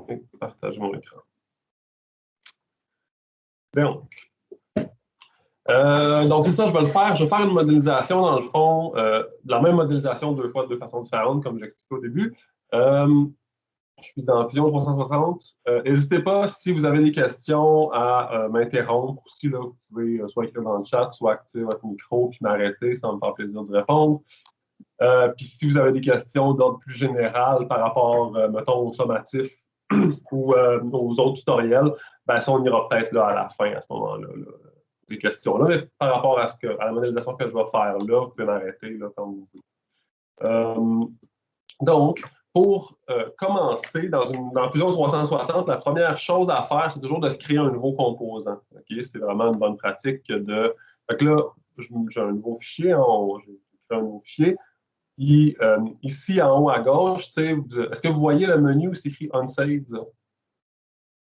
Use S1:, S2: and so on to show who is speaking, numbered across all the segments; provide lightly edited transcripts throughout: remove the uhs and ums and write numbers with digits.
S1: et partager mon écran. Donc c'est ça, je vais le faire. Je vais faire une modélisation, dans le fond, la même modélisation deux fois de deux façons différentes, comme j'expliquais au début. Je suis dans Fusion 360. N'hésitez pas, si vous avez des questions, à m'interrompre. Aussi, là, vous pouvez soit écrire dans le chat, soit activer votre micro puis m'arrêter. Ça va me faire plaisir de répondre. Puis si vous avez des questions d'ordre plus général par rapport, mettons, au sommatif ou aux autres tutoriels, ben, ça, on ira peut-être là, à la fin, à ce moment-là, là, les questions-là. Mais par rapport à la modélisation que je vais faire là, vous pouvez m'arrêter là, quand vous voulez. Donc, pour commencer dans Fusion 360, la première chose à faire, c'est toujours de se créer un nouveau composant. Okay? C'est vraiment une bonne pratique de. Fait que là, j'ai un nouveau fichier, j'ai créé un nouveau fichier. Puis, ici, en haut à gauche, est-ce que vous voyez le menu où c'est écrit Unsaved?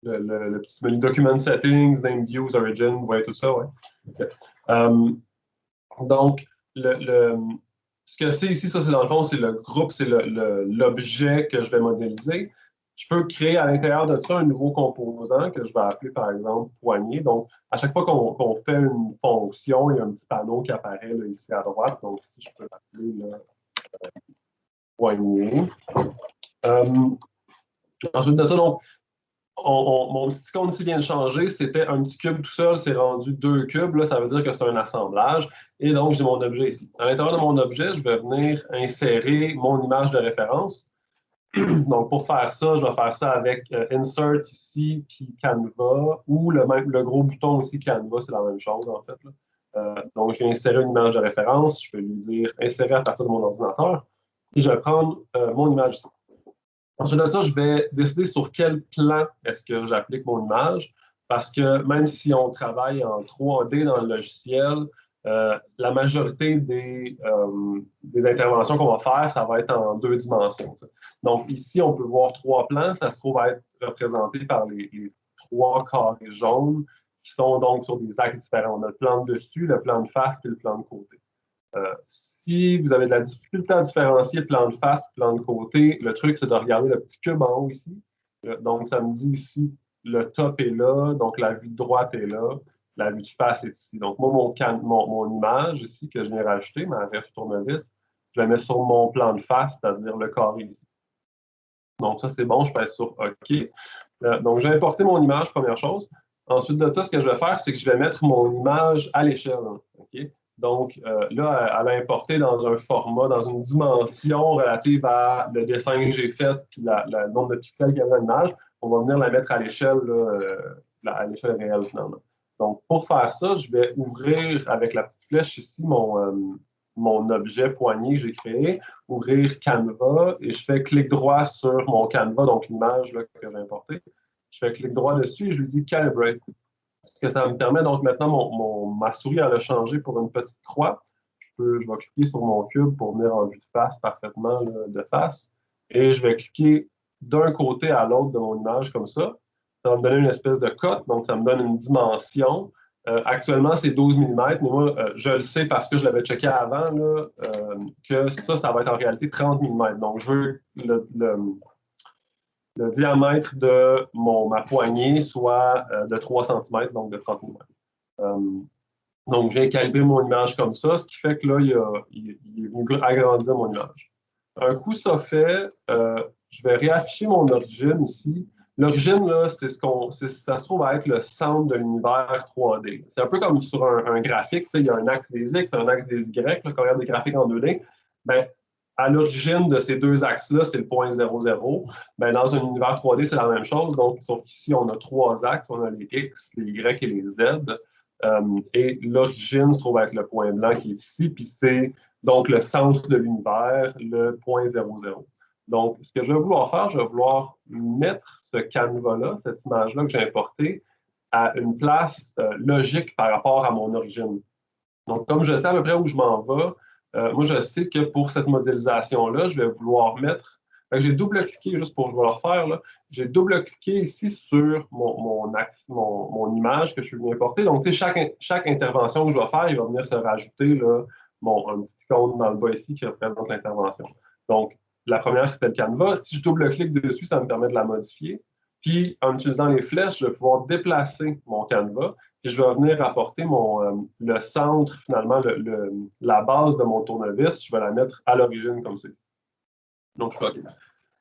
S1: Le petit menu Document Settings, Name Views, Origin, vous voyez tout ça, ouais. Okay. Donc, ce que c'est ici, ça, c'est dans le fond, c'est le groupe, c'est l'objet que je vais modéliser. Je peux créer à l'intérieur de ça un nouveau composant que je vais appeler, par exemple, poignée. Donc, à chaque fois qu'on fait une fonction, il y a un petit panneau qui apparaît là, ici à droite. Donc, ici, je peux l'appeler poignée. Ensuite de ça, donc, mon petit icône ici vient de changer. C'était un petit cube tout seul, c'est rendu 2 cubes. Là, ça veut dire que c'est un assemblage. Et donc, j'ai mon objet ici. À l'intérieur de mon objet, je vais venir insérer mon image de référence. Donc, pour faire ça, je vais faire ça avec Insert ici, puis Canva, ou le gros bouton aussi Canva, c'est la même chose en fait. Donc, je vais insérer une image de référence. Je vais lui dire insérer à partir de mon ordinateur. Et je vais prendre mon image ici. Ensuite de ça, je vais décider sur quel plan est-ce que j'applique mon image, parce que même si on travaille en 3D dans le logiciel, la majorité des interventions qu'on va faire, ça va être en 2 dimensions. Donc ici, on peut voir 3 plans. Ça se trouve à être représenté par les 3 carrés jaunes qui sont donc sur des axes différents. On a le plan de dessus, le plan de face et le plan de côté. Si vous avez de la difficulté à différencier plan de face et plan de côté, le truc, c'est de regarder le petit cube en haut ici. Donc, ça me dit ici, le top est là, donc la vue de droite est là, la vue de face est ici. Donc, moi, mon image ici que je viens rajouter, ma ref tournevis, je la mets sur mon plan de face, c'est-à-dire le carré ici. Donc, ça, c'est bon, je passe sur OK. Donc, j'ai importé mon image, première chose. Ensuite de ça, ce que je vais faire, c'est que je vais mettre mon image à l'échelle. OK? Donc, là, elle a importé dans un format, dans une dimension relative à le dessin que j'ai fait, puis le nombre de pixels qu'il y avait dans l'image. On va venir la mettre à l'échelle réelle, finalement. Donc, pour faire ça, je vais ouvrir avec la petite flèche ici mon objet poignée que j'ai créé, ouvrir Canva, et je fais clic droit sur mon Canva, donc l'image que j'ai importée. Je fais clic droit dessus et je lui dis Calibrate. Ce que ça me permet, donc maintenant, ma souris, elle a changé pour une petite croix. Je vais cliquer sur mon cube pour venir en vue de face parfaitement là, de face. Et je vais cliquer d'un côté à l'autre de mon image comme ça. Ça va me donner une espèce de cote, donc ça me donne une dimension. Actuellement, c'est 12 mm, mais moi, je le sais parce que je l'avais checké avant, là, que ça va être en réalité 30 mm. Donc, je veux le diamètre de ma poignée soit de 3 cm, donc de 30 mm. Donc, j'ai calibré mon image comme ça, ce qui fait que là, il est venu agrandir mon image. Un coup ça fait, je vais réafficher mon origine ici. L'origine, là, ça se trouve à être le centre de l'univers 3D. C'est un peu comme sur un graphique, il y a un axe des X, un axe des Y, là, quand on regarde des graphiques en 2D. Ben, à l'origine de ces deux axes-là, c'est le point 0,0. Ben, dans un univers 3D, c'est la même chose. Donc, sauf qu'ici, on a 3 axes. On a les X, les Y et les Z. Et l'origine se trouve être le point blanc qui est ici. Puis c'est donc le centre de l'univers, le point 0,0. Donc, ce que je vais vouloir faire, je vais vouloir mettre ce canevas-là, cette image-là que j'ai importée, à une place logique par rapport à mon origine. Donc, comme je sais à peu près où je m'en vais, moi, je sais que pour cette modélisation-là, je vais vouloir mettre. J'ai double-cliqué, juste pour je vais le refaire, là. J'ai double-cliqué ici sur mon image que je suis venu importer. Donc, chaque intervention que je vais faire, il va venir se rajouter là, un petit icône dans le bas ici qui représente l'intervention. Donc, la première, c'était le Canva. Si je double-clique dessus, ça me permet de la modifier. Puis, en utilisant les flèches, je vais pouvoir déplacer mon canevas et je vais venir apporter le centre, finalement, la base de mon tournevis. Je vais la mettre à l'origine comme ceci. Donc, je fais OK.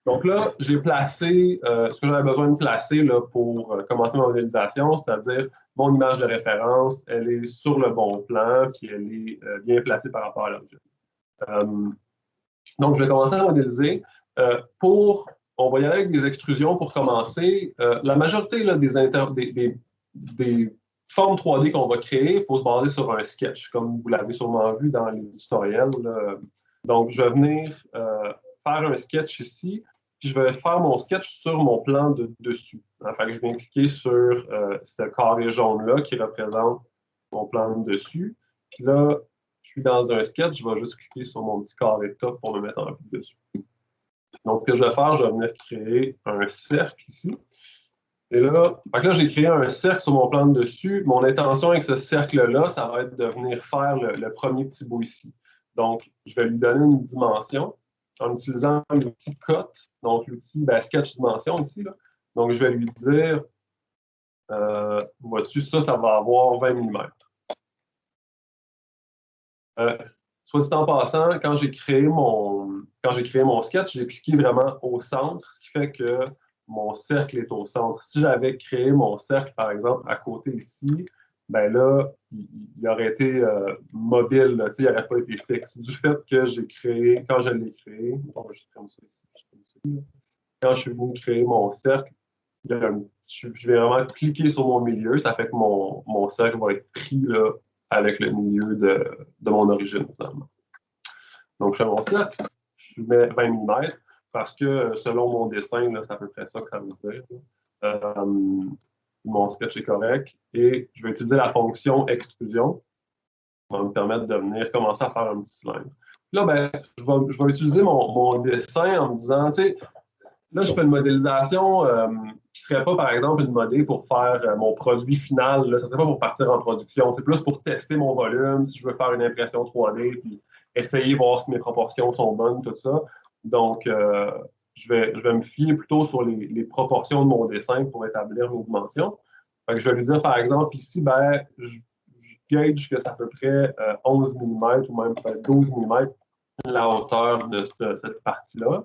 S1: Donc là, j'ai placé ce que j'avais besoin de placer là, pour commencer ma modélisation, c'est-à-dire mon image de référence, elle est sur le bon plan, puis elle est bien placée par rapport à l'origine. Donc, je vais commencer à modéliser. On va y aller avec des extrusions pour commencer. La majorité là, des formes 3D qu'on va créer, il faut se baser sur un sketch, comme vous l'avez sûrement vu dans les tutoriels. Là. Donc, je vais venir faire un sketch ici, puis je vais faire mon sketch sur mon plan de dessus. Enfin, je viens cliquer sur ce carré jaune-là qui représente mon plan de dessus. Puis là, je suis dans un sketch, je vais juste cliquer sur mon petit carré top pour me mettre en plus dessus. Donc, ce que je vais faire, je vais venir créer un cercle ici. Et là, j'ai créé un cercle sur mon plan de dessus. Mon intention avec ce cercle-là, ça va être de venir faire le premier petit bout ici. Donc, je vais lui donner une dimension en utilisant l'outil cut, donc l'outil sketch dimension ici. Là. Donc, je vais lui dire, vois-tu, ça va avoir 20 mm. Soit dit en passant, quand j'ai créé mon sketch, j'ai cliqué vraiment au centre, ce qui fait que mon cercle est au centre. Si j'avais créé mon cercle, par exemple, à côté ici, ben là, il aurait été mobile, là, il n'aurait pas été fixe. Du fait que j'ai créé, quand je l'ai créé, comme ça ici, quand je suis venu créer mon cercle, je vais vraiment cliquer sur mon milieu, ça fait que mon cercle va être pris là, avec le milieu de mon origine, finalement. Donc, je fais mon cercle, je mets 20 mm parce que selon mon dessin, c'est à peu près ça que ça veut dire. Mon sketch est correct et je vais utiliser la fonction extrusion qui va me permettre de venir commencer à faire un petit slime. Là, je vais utiliser mon dessin en me disant, tu sais, là, je fais une modélisation qui ne serait pas, par exemple, une modée pour faire mon produit final. Là. Ça ne serait pas pour partir en production. C'est plus pour tester mon volume, si je veux faire une impression 3D, puis essayer, voir si mes proportions sont bonnes, tout ça. Donc, je vais me fier plutôt sur les proportions de mon dessin pour établir mes dimensions. Fait que je vais lui dire, par exemple, ici, je gauge que c'est à peu près 11 mm ou même peut-être 12 mm la hauteur de cette partie-là.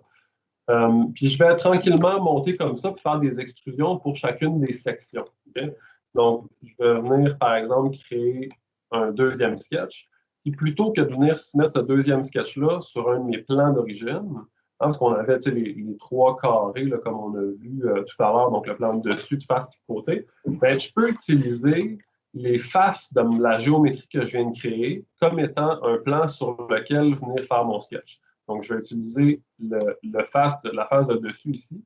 S1: Puis je vais tranquillement monter comme ça, puis faire des extrusions pour chacune des sections. Okay? Donc, je vais venir, par exemple, créer un deuxième sketch. Puis plutôt que de venir mettre ce deuxième sketch-là sur un de mes plans d'origine, parce qu'on avait les trois carrés, là, comme on a vu tout à l'heure, donc le plan de dessus, de face, de côté, ben, je peux utiliser les faces de la géométrie que je viens de créer comme étant un plan sur lequel venir faire mon sketch. Donc, je vais utiliser la face de dessus ici.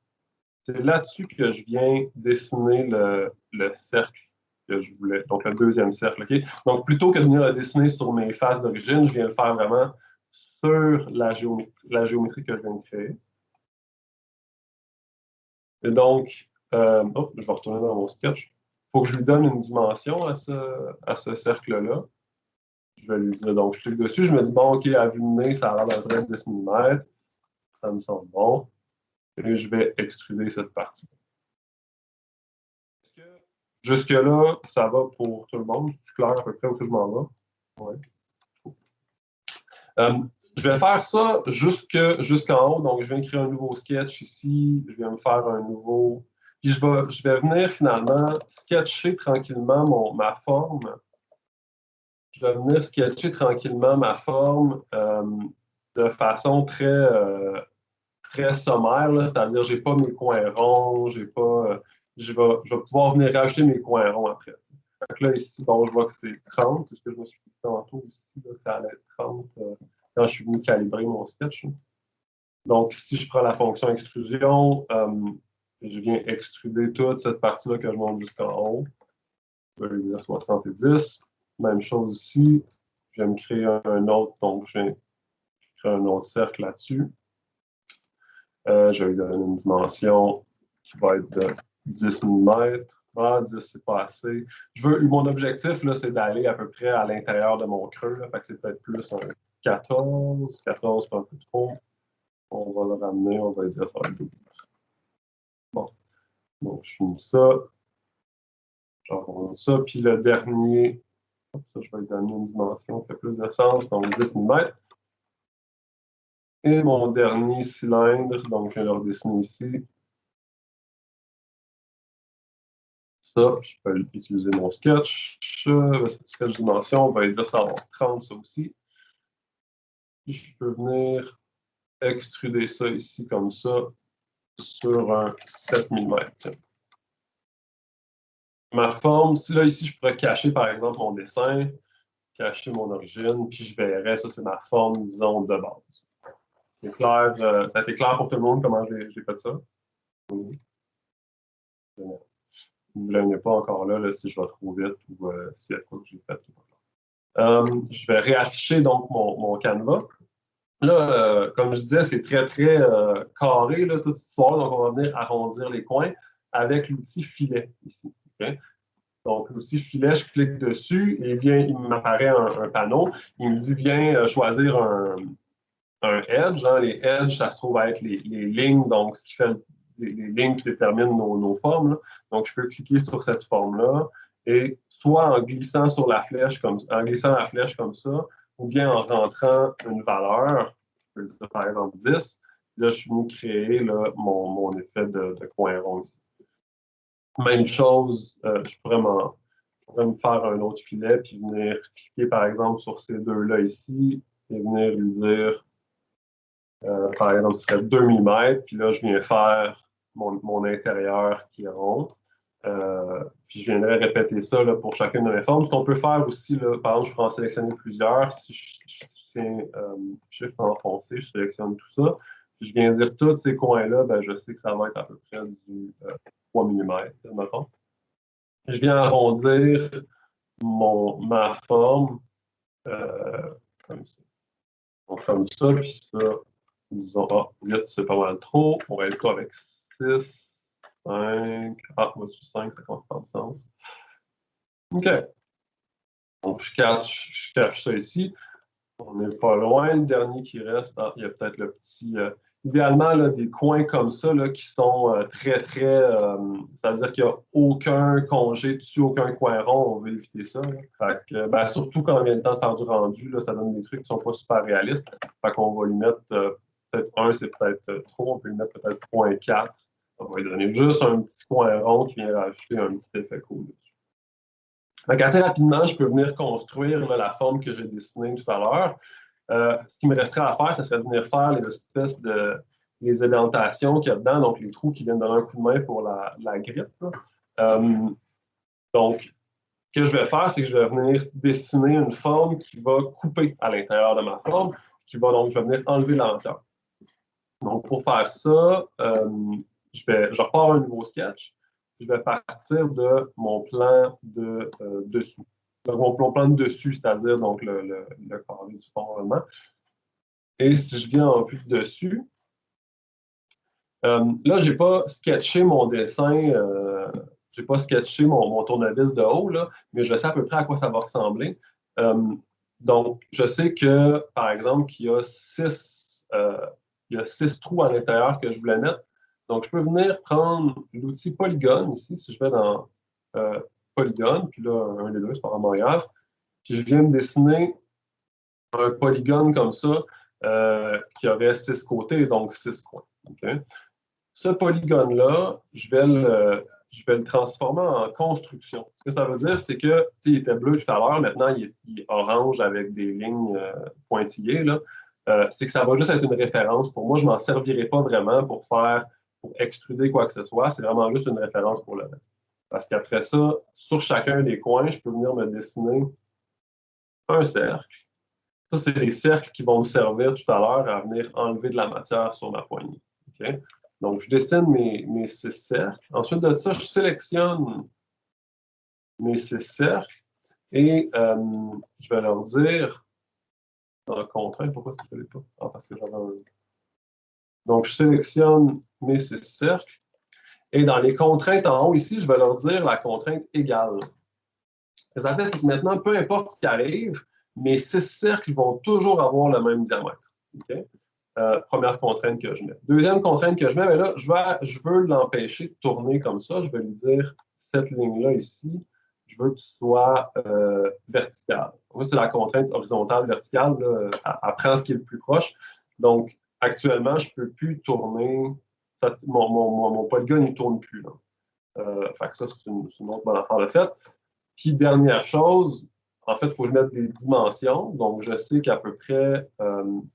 S1: C'est là-dessus que je viens dessiner le cercle que je voulais. Donc, le deuxième cercle. Okay? Donc, plutôt que de venir le dessiner sur mes faces d'origine, je viens le faire vraiment sur la géométrie que je viens de créer. Et donc, je vais retourner dans mon sketch. Il faut que je lui donne une dimension à ce cercle-là. Je vais lui dire, donc je clique dessus, je me dis, bon, OK, à vue de nez, ça a l'air d'à peu près 10 mm. Ça me semble bon. Et je vais extruder cette partie. Jusque-là, ça va pour tout le monde. C'est clair à peu près où je m'en vais? Ouais. Je vais faire ça jusqu'en haut. Donc, je viens de créer un nouveau sketch ici. Je viens me faire un nouveau. Puis, je vais venir finalement sketcher tranquillement ma forme. Je vais venir sketcher tranquillement ma forme de façon très sommaire, c'est-à-dire j'ai pas mes coins ronds, j'ai pas. Je vais pouvoir venir rajouter mes coins ronds après. Donc là, ici, bon, je vois que c'est 30, c'est ce que je me suis dit tantôt ici, là, ça allait être 30 quand je suis venu calibrer mon sketch. Là. Donc, si je prends la fonction extrusion, je viens extruder toute cette partie-là que je monte jusqu'en haut. Je vais lui dire 70. Même chose ici. Je vais me créer un autre, donc je vais créer un autre cercle là-dessus. Je vais lui donner une dimension qui va être de 10 mm. Ah, 10, c'est pas assez. Mon objectif, là, c'est d'aller à peu près à l'intérieur de mon creux. Là, fait que c'est peut-être plus un 14. 14, c'est un peu trop. On va le ramener, on va dire ça va être 12. Bon. Donc, je finis ça. J'arrondis ça. Puis le dernier, ça, je vais lui donner une dimension qui fait plus de sens, donc 10 mm. Et mon dernier cylindre, donc je viens de le redessiner ici. Ça, je peux utiliser mon sketch. Sketch dimension, on va lui dire ça va 30, ça aussi. Puis je peux venir extruder ça ici comme ça sur un 7 mm. Ma forme, si là ici je pourrais cacher par exemple mon dessin, cacher mon origine, puis je verrais, ça c'est ma forme, disons, de base. C'est clair, ça a été clair pour tout le monde comment j'ai fait ça? Oui. Ne vous blâmez pas encore là, si je vais trop vite ou s'il y a quoi que j'ai fait. Je vais réafficher donc mon canevas. Là, comme je disais, c'est très, très carré, là, toute cette histoire. Donc, on va venir arrondir les coins avec l'outil filet ici. Okay? Donc, l'outil filet, je clique dessus et il m'apparaît un panneau. Il me dit, viens choisir un edge. Hein. Les edges, ça se trouve être les lignes, donc ce qui fait les lignes qui déterminent nos formes. Là. Donc, je peux cliquer sur cette forme-là et soit en glissant sur la flèche en glissant la flèche comme ça, ou bien en rentrant une valeur, je peux dire par exemple 10. Là, je suis venu créer là, mon effet de coin rond ici. Même chose, je pourrais me faire un autre filet, puis venir cliquer par exemple sur ces deux-là ici, et venir lui dire, par exemple, ce serait 2 mm, puis là, je viens faire mon intérieur qui est rond. Puis je viendrais répéter ça là, pour chacune de mes formes. Ce qu'on peut faire aussi, là, par exemple, je peux en sélectionner plusieurs. Si je tiens Shift enfoncé, je sélectionne tout ça. Puis je viens dire tous ces coins-là, ben, je sais que ça va être à peu près du 3 mm, mettons. Je viens arrondir ma forme comme ça. Donc, comme ça, puis ça, disons, 8, c'est pas mal trop. On va être quoi avec 6, 5, moi, sur 5, ça commence à faire du sens. OK. Donc, je cache ça ici. On n'est pas loin. Le dernier qui reste, il y a peut-être le petit. Idéalement, là, des coins comme ça là, qui sont très, très. C'est-à-dire qu'il n'y a aucun congé dessus, aucun coin rond. On veut éviter ça. Fait que, ben, surtout quand il vient le temps de faire du rendu, là, ça donne des trucs qui ne sont pas super réalistes. Fait qu'on va lui mettre peut-être 1, c'est peut-être trop. On peut lui mettre peut-être 0.4. On va lui donner juste un petit coin rond qui vient rajouter un petit effet cool. Donc, assez rapidement, je peux venir construire là, la forme que j'ai dessinée tout à l'heure. Ce qui me resterait à faire, ce serait de venir faire les espèces les indentations qu'il y a dedans, donc les trous qui viennent donner un coup de main pour la grippe. Donc, ce que je vais faire, c'est que je vais venir dessiner une forme qui va couper à l'intérieur de ma forme, je vais venir enlever l'entière. Donc, pour faire ça, je repars un nouveau sketch. Je vais partir de mon plan de dessous. Donc, mon plan de dessus, c'est-à-dire donc le carré du fond vraiment. Et si je viens en vue de dessus, là, je n'ai pas sketché mon dessin, je n'ai pas sketché mon tournevis de haut, là, mais je sais à peu près à quoi ça va ressembler. Donc, je sais que, par exemple, qu'il y a 6 trous à l'intérieur que je voulais mettre. Donc, je peux venir prendre l'outil polygone ici, si je vais dans polygone, puis là, un des deux, c'est pas vraiment grave. Puis je viens me dessiner un polygone comme ça qui aurait 6 côtés, donc 6 coins. Okay? Ce polygone-là, je vais le transformer en construction. Ce que ça veut dire, c'est que, il était bleu tout à l'heure, maintenant il est orange avec des lignes pointillées. Là. C'est que ça va juste être une référence. Pour moi, je ne m'en servirai pas vraiment pour extruder quoi que ce soit. C'est vraiment juste une référence pour le reste. Parce qu'après ça, sur chacun des coins, je peux venir me dessiner un cercle. Ça, c'est les cercles qui vont me servir tout à l'heure à venir enlever de la matière sur ma poignée. Okay? Donc, je dessine mes 6 cercles. Ensuite de ça, je sélectionne mes 6 cercles et je vais leur dire dans contrainte, pourquoi ça ne fallait pas? Ah, parce que j'avais un. Donc, je sélectionne mes 6 cercles et dans les contraintes en haut ici, je vais leur dire la contrainte égale. Ce que ça fait, c'est que maintenant, peu importe ce qui arrive, mes 6 cercles vont toujours avoir le même diamètre. Okay? Première contrainte que je mets. Deuxième contrainte que je mets, bien là, je veux l'empêcher de tourner comme ça. Je vais lui dire, cette ligne-là ici, je veux que tu sois vertical. Donc, c'est la contrainte horizontale verticale. Là, elle prend ce qui est le plus proche. Donc, actuellement, je ne peux plus tourner. Mon polygone, il ne tourne plus. Là. Fait que ça, c'est une autre bonne affaire de fait. Puis, dernière chose, en fait, il faut que je mette des dimensions. Donc, je sais qu'à peu près,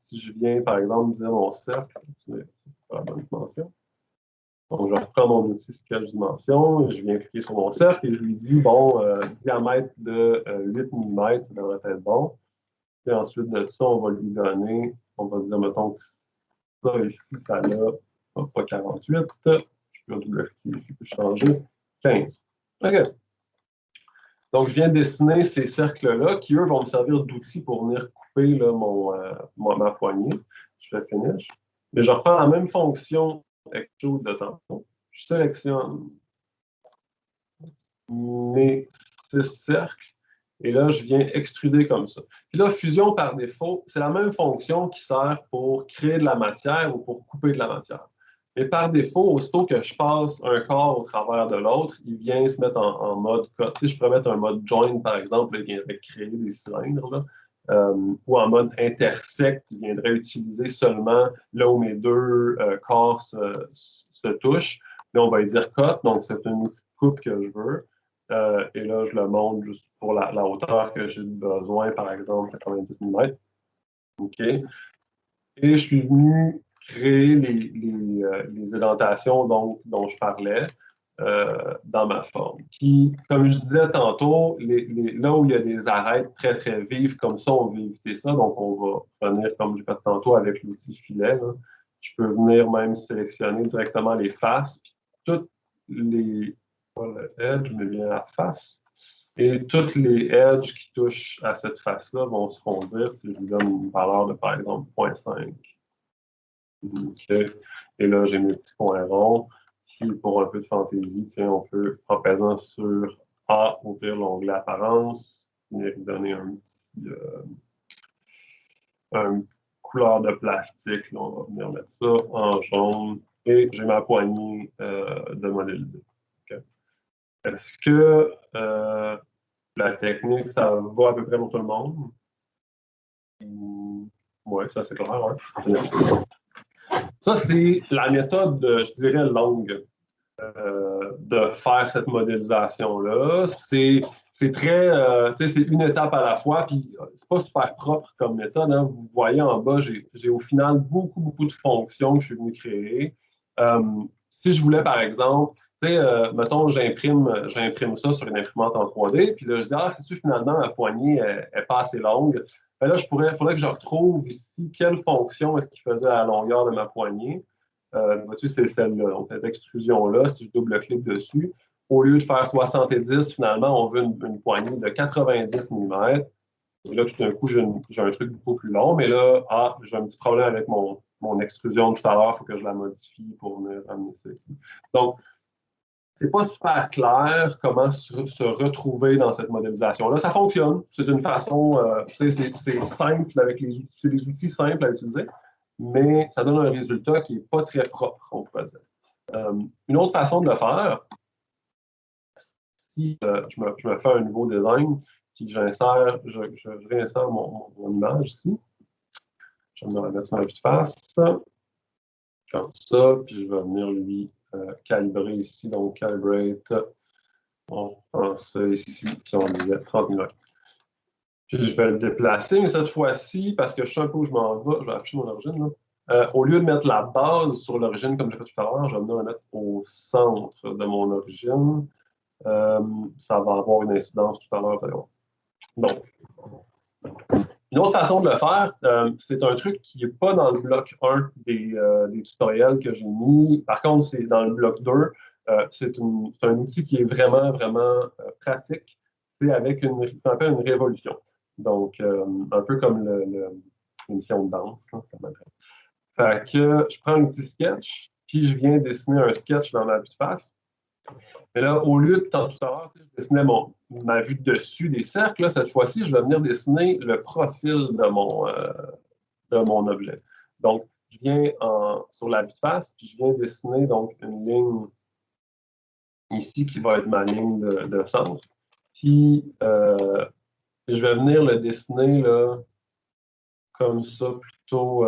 S1: si je viens, par exemple, dire mon cercle, c'est pas la bonne dimension. Donc, je reprends mon outil sketch dimension, je viens cliquer sur mon cercle et je lui dis, bon, diamètre de 8 mm, ça devrait être bon. Et ensuite de ça, on va lui donner, on va dire, mettons, que ça ici, ça a pas 48. Je peux double-cliquer ici pour changer. 15. OK. Donc, je viens dessiner ces cercles-là qui, eux, vont me servir d'outils pour venir couper là, ma poignée. Je fais finish. Mais je reprends la même fonction extrude de tantôt. Je sélectionne mes 6 cercles et là, je viens extruder comme ça. Puis là, fusion par défaut, c'est la même fonction qui sert pour créer de la matière ou pour couper de la matière. Mais par défaut, aussitôt que je passe un corps au travers de l'autre, il vient se mettre en mode cut. Tu sais, je pourrais mettre un mode join, par exemple, il viendrait créer des cylindres, là. Ou en mode intersect, il viendrait utiliser seulement là où mes deux corps se touchent. Là, on va y dire cut, donc c'est une petite coupe que je veux. Et là, je le monte juste pour la hauteur que j'ai besoin, par exemple, 90 mm. OK. Et je suis venu créer les indentations dont je parlais dans ma forme. Puis, comme je disais tantôt, là où il y a des arêtes très, très vives comme ça, on veut éviter ça. Donc, on va venir, comme je fait tantôt, avec l'outil filet. Là. Je peux venir même sélectionner directement les faces. Puis, toutes les... Pas le edge, mais bien la face. Et toutes les edges qui touchent à cette face-là vont se fondir si je lui donne une valeur de, par exemple, 0.5. Okay. Et là, j'ai mes petits points ronds. Puis, pour un peu de fantaisie, tiens, on peut, en pesant sur A, ouvrir l'onglet Apparence, venir donner un couleur de plastique. Là, on va venir mettre ça en jaune. Et j'ai ma poignée de modéliser. Okay. Est-ce que la technique, ça va à peu près pour tout le monde? Oui, ça c'est clair. Ouais. Ça, c'est la méthode, je dirais, longue de faire cette modélisation-là. C'est très, c'est une étape à la fois, puis c'est pas super propre comme méthode. Hein. Vous voyez en bas, j'ai au final beaucoup, beaucoup de fonctions que je suis venu créer. Si je voulais, par exemple, mettons, j'imprime ça sur une imprimante en 3D, puis là, je dis, ah, c'est-tu finalement, ma poignée est pas assez longue? Ben là, il faudrait que je retrouve ici quelle fonction est-ce qu'il faisait à la longueur de ma poignée. Vois-tu, c'est celle-là. Donc, cette extrusion-là, si je double-clique dessus, au lieu de faire 70, finalement, on veut une poignée de 90 mm. Et là, tout d'un coup, j'ai un truc beaucoup plus long, mais là, j'ai un petit problème avec mon extrusion de tout à l'heure, il faut que je la modifie pour venir amener ça ici. Donc, c'est pas super clair comment se retrouver dans cette modélisation-là. Ça fonctionne. C'est une façon, c'est simple avec c'est des outils simples à utiliser, mais ça donne un résultat qui n'est pas très propre, on pourrait dire. Une autre façon de le faire, si je me fais un nouveau design, puis je réinsère mon image ici, je vais me remettre sur la vue de face, comme ça, puis je vais venir lui calibrer ici, donc calibrate, on prend ça ici, puis on disait 30 mm. Puis je vais le déplacer, mais cette fois-ci, parce que je sais un peu où je m'en vais, je vais afficher mon origine, là. Au lieu de mettre la base sur l'origine comme j'ai fait tout à l'heure, je vais venir la mettre au centre de mon origine. Ça va avoir une incidence tout à l'heure. Donc, une autre façon de le faire, c'est un truc qui n'est pas dans le bloc 1 des tutoriels que j'ai mis. Par contre, c'est dans le bloc 2. C'est un outil qui est vraiment, vraiment pratique. C'est avec ce qu'on appelle une révolution. Donc, un peu comme l'émission de danse. Hein, ça m'intéresse. Fait que je prends un petit sketch, puis je viens dessiner un sketch dans ma vue de face. Mais là, au lieu de tout à l'heure, je dessinais ma vue de dessus des cercles, là, cette fois-ci, je vais venir dessiner le profil de mon objet. Donc, je viens sur la vue de face, puis je viens dessiner donc une ligne ici qui va être ma ligne de centre. Puis, je vais venir le dessiner là, comme ça, plutôt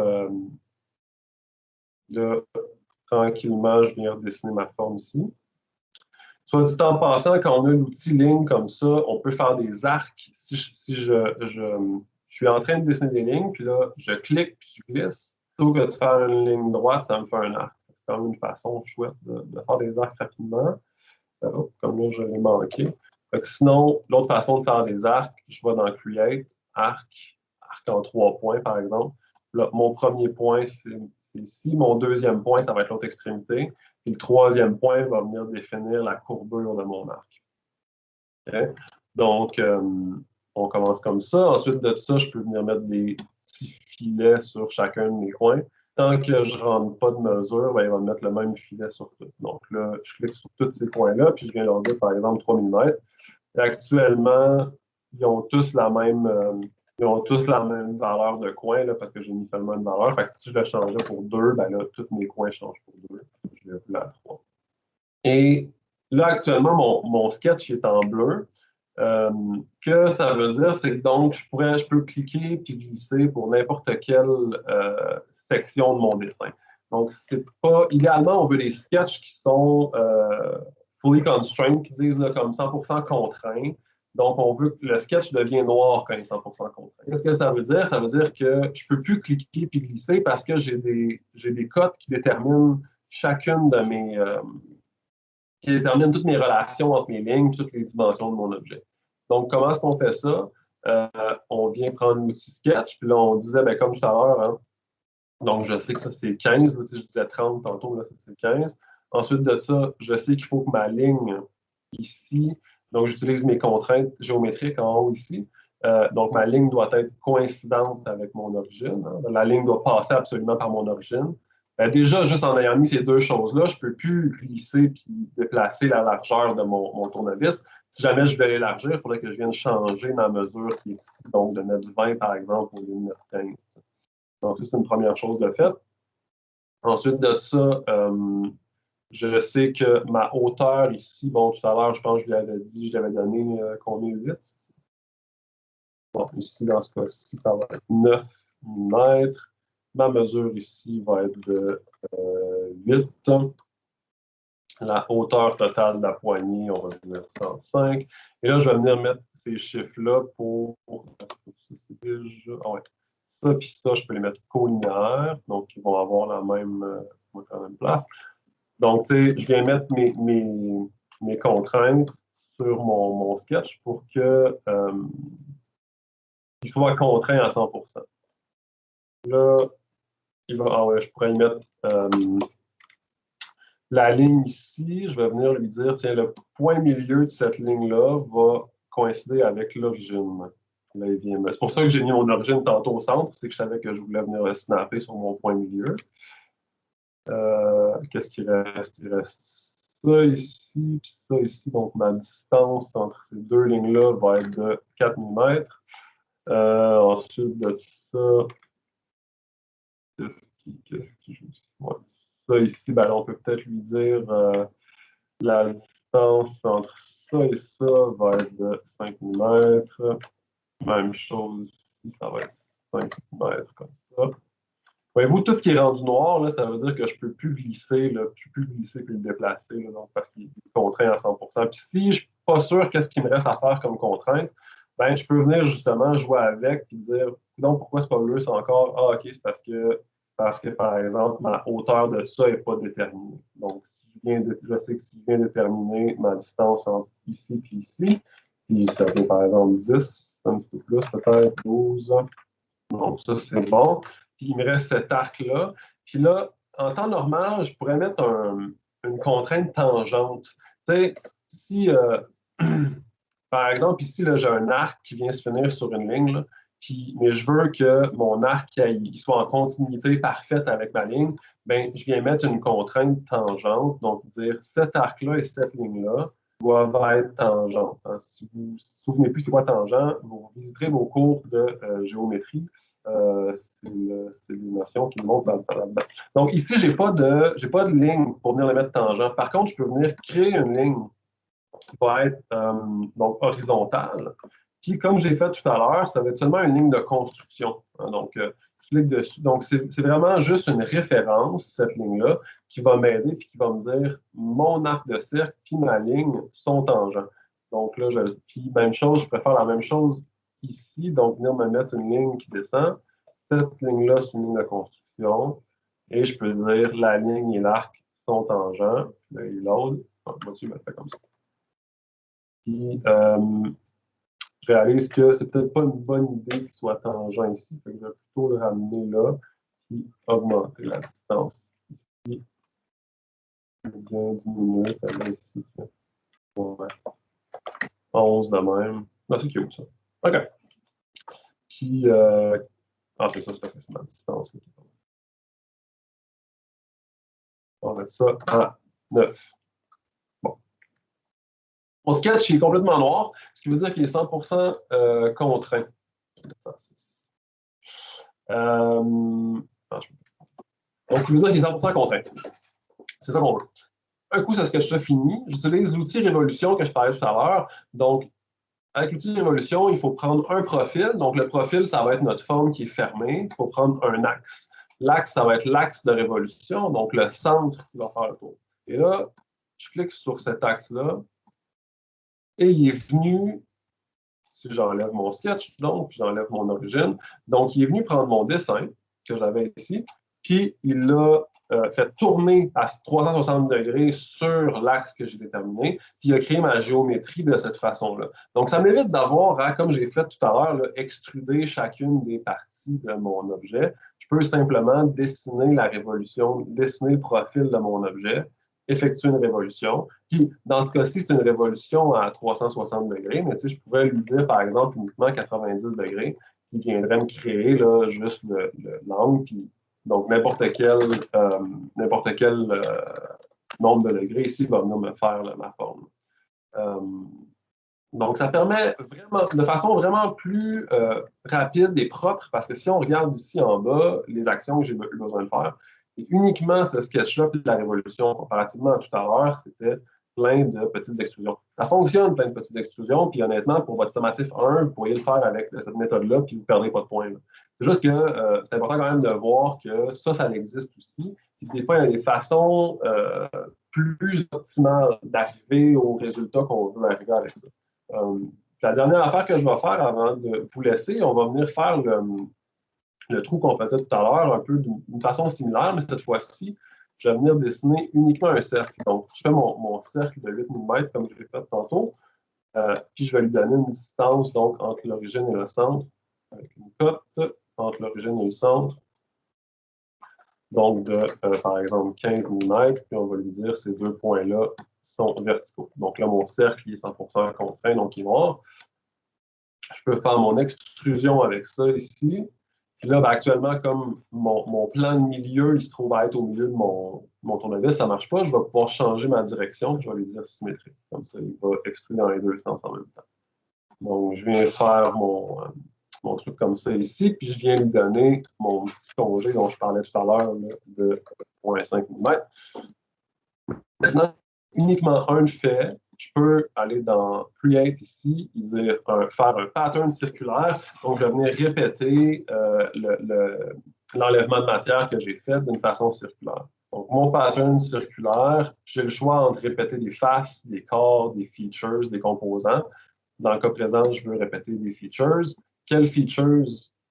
S1: là, tranquillement, je viens dessiner ma forme ici. Soit dit en passant, quand on a l'outil ligne comme ça, on peut faire des arcs. Si je suis en train de dessiner des lignes, puis là, je clique, puis je glisse. Plutôt que de faire une ligne droite, ça me fait un arc. C'est quand même une façon chouette de faire des arcs rapidement. Comme là, je l'ai manqué. Sinon, l'autre façon de faire des arcs, je vais dans Create, arc en 3 points, par exemple. Là, mon premier point, c'est ici. Mon deuxième point, ça va être l'autre extrémité. Et le troisième point va venir définir la courbure de mon arc. Okay? Donc, on commence comme ça. Ensuite de ça, je peux venir mettre des petits filets sur chacun de mes coins. Tant que je ne rentre pas de mesure, ben, il va me mettre le même filet sur tout. Donc là, je clique sur tous ces coins-là, puis je viens leur dire, par exemple, 3 mm. Et actuellement, ils ont tous la même valeur de coin, là, parce que j'ai mis seulement une valeur. Fait que si je le changeais pour 2, ben là, tous mes coins changent pour 2. Je vais vous à 3. Et là, actuellement, mon sketch est en bleu. Que ça veut dire, c'est que donc, je peux cliquer puis glisser pour n'importe quelle section de mon dessin. Donc, c'est pas. Idéalement, on veut des sketchs qui sont fully constrained, qui disent là, comme 100% contraints. Donc, on veut que le sketch devienne noir quand il est 100% contraint. Qu'est-ce que ça veut dire? Ça veut dire que je ne peux plus cliquer puis glisser parce que j'ai des codes qui déterminent chacune de mes. Qui déterminent toutes mes relations entre mes lignes, toutes les dimensions de mon objet. Donc, comment est-ce qu'on fait ça? On vient prendre l'outil Sketch, puis là, on disait, ben, comme tout à l'heure, hein, donc je sais que ça, c'est 15. Là, je disais 30 tantôt, là, ça, c'est 15. Ensuite de ça, je sais qu'il faut que ma ligne ici, donc j'utilise mes contraintes géométriques en haut ici. Donc, ma ligne doit être coïncidente avec mon origine. Hein. La ligne doit passer absolument par mon origine. Déjà, juste en ayant mis ces deux choses-là, je ne peux plus glisser et déplacer la largeur de mon tournevis. Si jamais je vais l'élargir, il faudrait que je vienne changer ma mesure qui est ici, donc de mettre 20 par exemple au lieu de mettre 15. Donc, ça, c'est une première chose de fait. Ensuite de ça, je sais que ma hauteur ici, bon, tout à l'heure, je pense que je lui avais dit, je lui avais donné combien? 8? Bon, ici, dans ce cas-ci, ça va être 9 mm. Ma mesure ici va être de 8. La hauteur totale de la poignée, on va dire 105. Et là, je vais venir mettre ces chiffres-là pour. Ça, puis ça, je peux les mettre collinéaires. Donc, ils vont avoir la même place. Donc, tu sais, je viens mettre mes contraintes sur mon sketch pour que il soit contraint à 100%. Là, je pourrais y mettre la ligne ici. Je vais venir lui dire, tiens, le point milieu de cette ligne-là va coïncider avec l'origine. Là, c'est pour ça que j'ai mis mon origine tantôt au centre, c'est que je savais que je voulais venir le snapper sur mon point milieu. Qu'est-ce qu'il reste? Il reste ça ici, puis ça ici. Donc, ma distance entre ces deux lignes-là va être de 4 mm. Ensuite de ça, qu'est-ce qui joue ici? Ouais. Ça ici, ben, on peut peut-être lui dire la distance entre ça et ça va être de 5 mm. Même chose ici, ça va être 5 mm comme ça. Voyez-vous, tout ce qui est rendu noir, là, ça veut dire que je ne peux plus glisser, là, je peux plus glisser et le déplacer, là, donc, parce qu'il est contraint à 100%. Puis si je ne suis pas sûr qu'est-ce qu'il me reste à faire comme contrainte, ben, je peux venir justement jouer avec et dire, non, pourquoi c'est pas bleu, c'est encore, ah, ok, c'est parce que, par exemple, ma hauteur de ça n'est pas déterminée. Donc, si je sais que si je viens déterminer ma distance entre ici et ici, puis ça fait par exemple 10, un petit peu plus, peut-être 12. Donc, ça, c'est bon. Puis il me reste cet arc-là. Puis là, en temps normal, je pourrais mettre une contrainte tangente. Tu sais, si, par exemple, ici, j'ai un arc qui vient se finir sur une ligne, là, mais je veux que mon arc il soit en continuité parfaite avec ma ligne, bien, je viens mettre une contrainte tangente, donc dire cet arc-là et cette ligne-là doivent être tangentes. Hein. Si vous ne vous souvenez plus c'est quoi tangent, vous visiterez vos cours de géométrie. c'est des notions qui montent là-dedans. Donc ici, je n'ai pas de ligne pour venir les mettre tangent. Par contre, je peux venir créer une ligne qui va être donc horizontale, qui, comme j'ai fait tout à l'heure, ça va être seulement une ligne de construction. Hein, donc, je clique dessus. Donc, c'est vraiment juste une référence, cette ligne-là, qui va m'aider et qui va me dire mon arc de cercle puis ma ligne sont tangents. Donc là, puis même chose, je préfère la même chose ici, donc venir me mettre une ligne qui descend. Cette ligne-là, c'est une ligne de construction. Et je peux dire la ligne et l'arc sont tangents. Puis là, il load. Moi, je me le fais comme ça. Puis, je réalise que c'est peut-être pas une bonne idée qu'il soit tangent ici. Fait que je vais plutôt le ramener là, puis augmenter la distance ici. Je vais bien diminuer celle-là ici. Ouais. 11 de même. Non, c'est cute, ça. OK. Puis, c'est ça, c'est parce que c'est ma distance. On va mettre ça à 9. Bon. Mon sketch est complètement noir, ce qui veut dire qu'il est 100% contraint. Ça, donc, ce qui veut dire qu'il est 100% contraint. C'est ça qu'on veut. Un coup, ce sketch-là fini, j'utilise l'outil Révolution que je parlais tout à l'heure. Donc, avec l'outil Révolution, il faut prendre un profil. Donc, le profil, ça va être notre forme qui est fermée. Il faut prendre un axe. L'axe, ça va être l'axe de révolution, donc le centre qui va faire le tour. Et là, je clique sur cet axe-là. Et il est venu, si j'enlève mon sketch, donc j'enlève mon origine, donc il est venu prendre mon dessin que j'avais ici, puis il l'a fait tourner à 360 degrés sur l'axe que j'ai déterminé, puis il a créé ma géométrie de cette façon-là. Donc, ça m'évite d'avoir, comme j'ai fait tout à l'heure, extruder chacune des parties de mon objet. Je peux simplement dessiner la révolution, dessiner le profil de mon objet, effectuer une révolution. Puis, dans ce cas-ci, c'est une révolution à 360 degrés, mais je pourrais lui dire, par exemple, uniquement 90 degrés, qui viendrait me créer là, juste l'angle, puis donc n'importe quel nombre de degrés ici va venir me faire ma forme. Donc, ça permet vraiment, de façon vraiment plus rapide et propre, parce que si on regarde ici en bas, les actions que j'ai besoin de faire, c'est uniquement ce sketch-là, puis la révolution, comparativement à tout à l'heure, c'était plein de petites extrusions. Ça fonctionne, plein de petites extrusions, puis honnêtement, pour votre sommatif 1, vous pourriez le faire avec cette méthode-là, puis vous ne perdrez pas de points. C'est juste que c'est important quand même de voir que ça existe aussi. Puis des fois, il y a des façons plus optimales d'arriver au résultat qu'on veut arriver avec ça. La dernière affaire que je vais faire avant de vous laisser, on va venir faire le trou qu'on faisait tout à l'heure, un peu d'une façon similaire, mais cette fois-ci, je vais venir dessiner uniquement un cercle. Donc, je fais mon cercle de 8 mm comme je l'ai fait tantôt, puis je vais lui donner une distance donc, entre l'origine et le centre, avec une cote entre l'origine et le centre, donc de, par exemple, 15 mm, puis on va lui dire ces deux points-là sont verticaux. Donc là, mon cercle il est 100% contraint, donc il est noir. Je peux faire mon extrusion avec ça ici. Puis là, actuellement, comme mon plan de milieu, il se trouve à être au milieu de mon tournevis, ça ne marche pas, je vais pouvoir changer ma direction, je vais lui dire symétrique. Comme ça, il va extruder dans les deux sens en même temps. Donc, je viens faire mon truc comme ça ici, puis je viens lui donner mon petit congé dont je parlais tout à l'heure de 0,5 mm. Maintenant, uniquement un fait, je peux aller dans Create ici, et dire faire un pattern circulaire. Donc, je vais venir répéter l'enlèvement de matière que j'ai fait d'une façon circulaire. Donc, mon pattern circulaire, j'ai le choix entre répéter des faces, des corps, des features, des composants. Dans le cas présent, je veux répéter des features. Quelles features?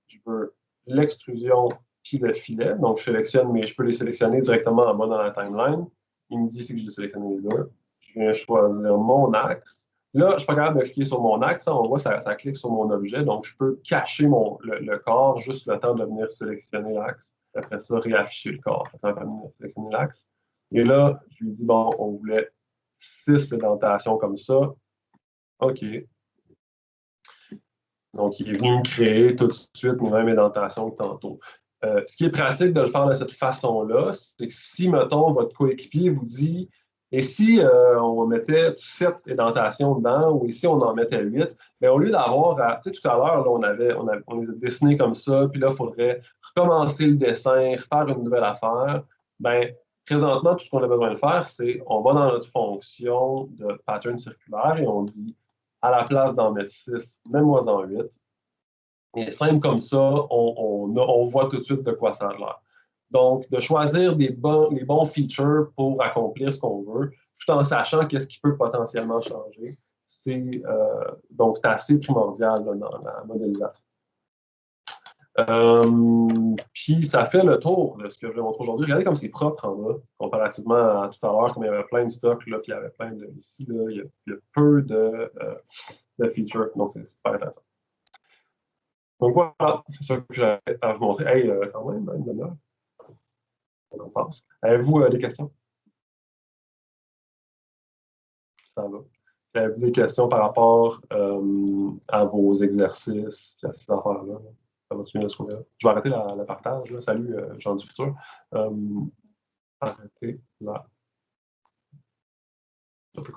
S1: Je veux l'extrusion puis le filet. Donc, je sélectionne, mais je peux les sélectionner directement en bas dans la timeline. Il me dit que j'ai sélectionné les deux. Je viens choisir mon axe. Là, je ne suis pas capable de cliquer sur mon axe. On voit ça clique sur mon objet. Donc, je peux cacher le corps juste le temps de venir sélectionner l'axe. Après ça, réafficher le corps. Ça va venir sélectionner l'axe. Et là, je lui dis, bon, on voulait 6 indentations comme ça. OK. Donc, il est venu me créer tout de suite mes mêmes indentations que tantôt. Ce qui est pratique de le faire de cette façon-là, c'est que si, mettons, votre coéquipier vous dit Et si on mettait 7 édentations dedans, ou ici on en mettait 8, mais au lieu d'avoir, tu sais, tout à l'heure, on les a dessinés comme ça, puis là, il faudrait recommencer le dessin, refaire une nouvelle affaire. Ben, présentement, tout ce qu'on a besoin de faire, c'est on va dans notre fonction de pattern circulaire et on dit, à la place d'en mettre 6, mets-moi-en 8. Et simple comme ça, on voit tout de suite de quoi ça a l'air. Donc, de choisir les bons features pour accomplir ce qu'on veut, tout en sachant qu'est-ce qui peut potentiellement changer. Donc, c'est assez primordial là, dans la modélisation. Puis, ça fait le tour de ce que je vais montrer aujourd'hui. Regardez comme c'est propre en bas, comparativement à tout à l'heure, comme il y avait plein de stocks, là, puis il y avait plein de... Ici, là, il y a peu de features, donc c'est super intéressant. Donc voilà, c'est ça que j'avais à vous montrer. Hey, quand même, une demi-heure, on pense. Avez-vous des questions? Ça va. Avez-vous des questions par rapport à vos exercices, à ces affaires-là? Ça va-tu bien de ce côté-là? Je vais arrêter le partage. Là. Salut, Jean du futur. Arrêtez la recording.